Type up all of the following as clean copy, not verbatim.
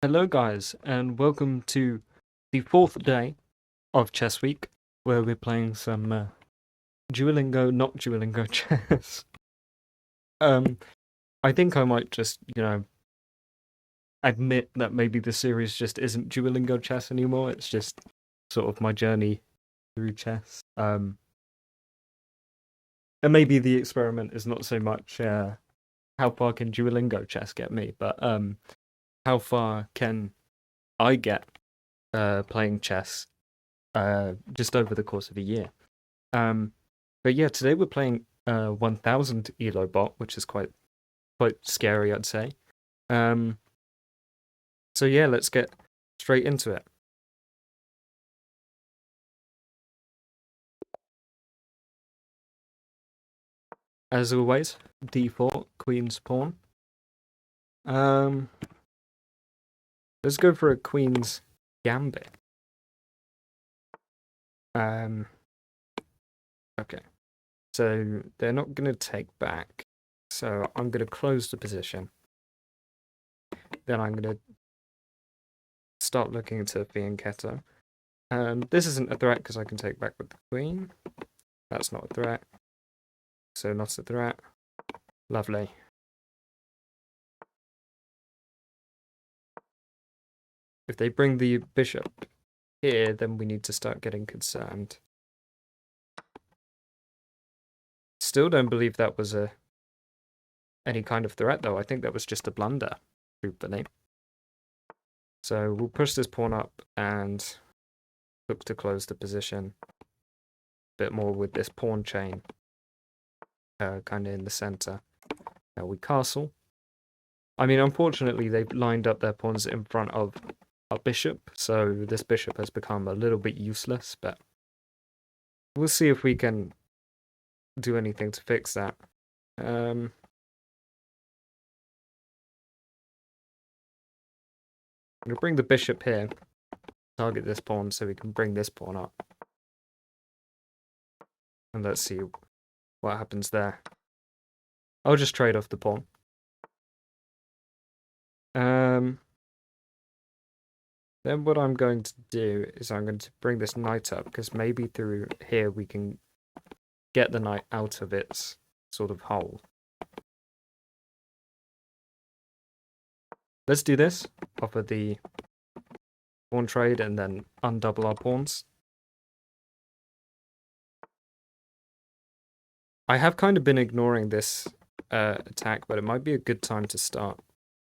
Hello, guys, and welcome to the fourth day of Chess Week, where we're playing some Duolingo, not Duolingo chess. Um, I think I might just, admit that maybe the series just isn't Duolingo chess anymore. It's just sort of my journey through chess. And maybe the experiment is not so much how far can Duolingo chess get me, but how far can I get playing chess just over the course of a year. But yeah, today we're playing 1000 Elo bot, which is quite scary, I'd say. So yeah, let's get straight into it. As always, d4, queen's pawn. Let's go for a queen's gambit. Okay. So they're not going to take back. So I'm going to close the position. Then I'm going to start looking into fianchetto. This isn't a threat because I can take back with the queen. That's not a threat. So not a threat. Lovely. If they bring the bishop here, then we need to start getting concerned. Still don't believe that was any kind of threat, though. I think that was just a blunder, truthfully. So we'll push this pawn up and look to close the position a bit more with this pawn chain kind of in the center. Now we castle. I mean, unfortunately, they've lined up their pawns in front of our bishop, so this bishop has become a little bit useless, but we'll see if we can do anything to fix that. I'm going to bring the bishop here, target this pawn so we can bring this pawn up. And let's see what happens there. I'll just trade off the pawn. Then what I'm going to do is I'm going to bring this knight up, because maybe through here we can get the knight out of its sort of hole. Let's do this. Offer the pawn trade and then undouble our pawns. I have kind of been ignoring this attack, but it might be a good time to start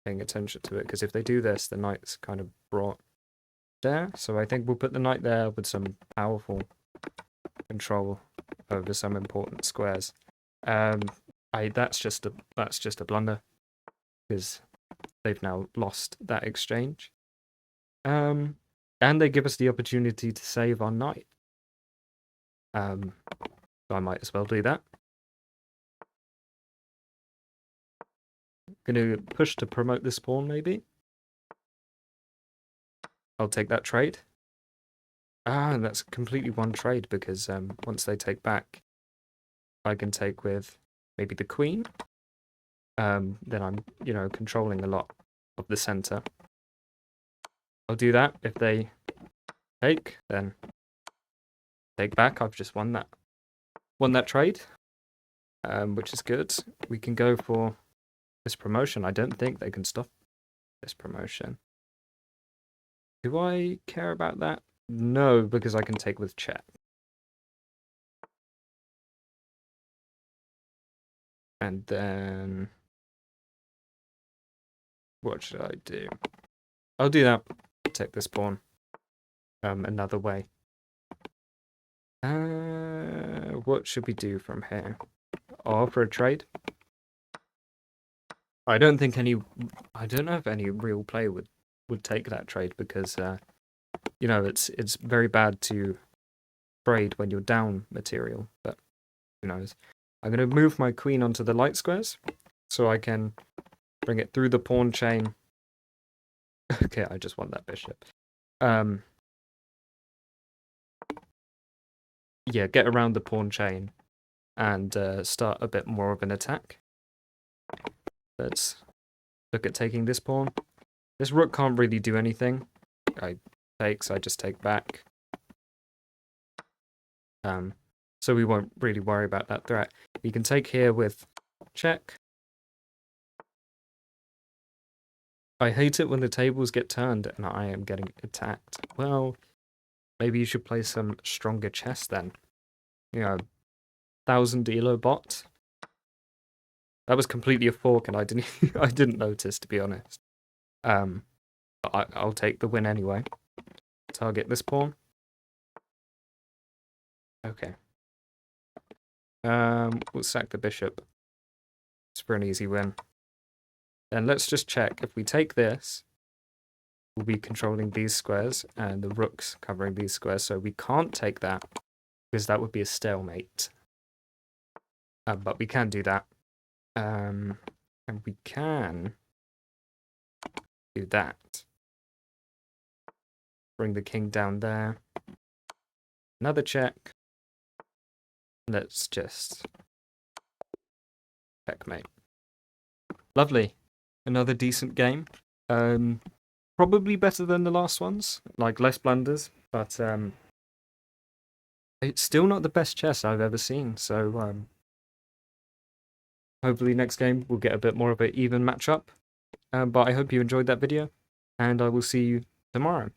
paying attention to it, because if they do this, the knight's kind of brought there. So I think we'll put the knight there with some powerful control over some important squares. That's just a blunder, because they've now lost that exchange. And they give us the opportunity to save our knight. So I might as well do that. Gonna push to promote this pawn, maybe. I'll take that trade. And that's completely one trade, because once they take back, I can take with maybe the queen. Then I'm, controlling a lot of the center. I'll do that. If they take, then take back. I've just won that trade, which is good. We can go for this promotion. I don't think they can stop this promotion. Do I care about that? No, because I can take with check. And then what should I do? I'll do that. Take this pawn another way. What should we do from here? Offer a trade. I don't know if any real player would take that trade, because it's very bad to trade when you're down material, but who knows. I'm going to move my queen onto the light squares so I can bring it through the pawn chain. Okay, I just want that bishop. Yeah, get around the pawn chain and start a bit more of an attack. Let's look at taking this pawn. This rook can't really do anything. I just take back. So we won't really worry about that threat. You can take here with check. I hate it when the tables get turned and I am getting attacked. Well, maybe you should play some stronger chess then. 1000 elo bot. That was completely a fork and I didn't notice, to be honest. But I'll take the win anyway. Target this pawn. Okay. We'll sack the bishop. It's for an easy win. Then let's just check. If we take this, we'll be controlling these squares, and the rook's covering these squares, so we can't take that, because that would be a stalemate. But we can do that. And we can do that. Bring the king down there. Another check. Let's just checkmate. Lovely. Another decent game. Probably better than the last ones. Like, less blunders. But it's still not the best chess I've ever seen. So hopefully next game we'll get a bit more of an even matchup. But I hope you enjoyed that video. And I will see you tomorrow.